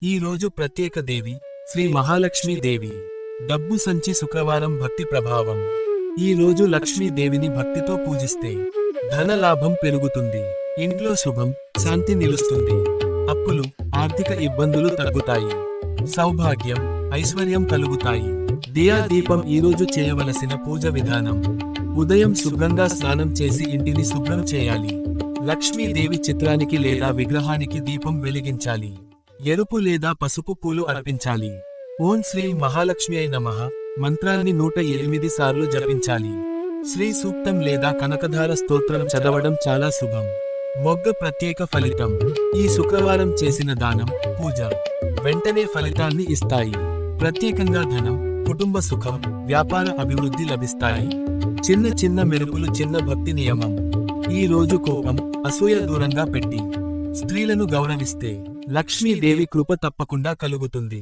ఈ రోజు ప్రత్యేక దేవి శ్రీ మహాలక్ష్మీ దేవి. డబ్బు సంచి శుక్రవారం భక్తి ప్రభావం. ఈ రోజు లక్ష్మీదేవిని భక్తితో పూజిస్తే ధన లాభం పెరుగుతుంది. ఇంట్లో శుభం శాంతి నిలుస్తుంది. అప్పులు ఆర్థిక ఇబ్బందులు తగ్గుతాయి. సౌభాగ్యం ఐశ్వర్యం కలుగుతాయి. దియా దీపం ఈ రోజు చేయవలసిన పూజ విధానం. ఉదయం శుభ్రంగా స్నానం చేసి ఇంటిని శుభ్రం చేయాలి. లక్ష్మీదేవి చిత్రానికి లేదా విగ్రహానికి దీపం వెలిగించాలి. ఎరుపు లేదా పసుపు పూలు అర్పించాలి. ఓం శ్రీ మహాలక్ష్మి నమః మంత్రాన్ని 108 సార్లు జపించాలి. శ్రీ సూక్తం లేదా కనకధార స్తోత్రం చదవడం చాలా శుభం. మొగ్గ ప్రత్యేక ఫలితం. ఈ శుక్రవారం చేసిన దానం పూజ వెంటనే ఫలితాన్ని ఇస్తాయి. ప్రత్యేకంగా ధనం కుటుంబ సుఖం వ్యాపార అభివృద్ధి లభిస్తాయి. చిన్న చిన్న మెరుపులు చిన్న భక్తి నియమం. ఈ రోజు కోపం అసూయ దూరంగా పెట్టి స్త్రీలను గౌరవిస్తే లక్ష్మీదేవి కృప తప్పకుండా కలుగుతుంది.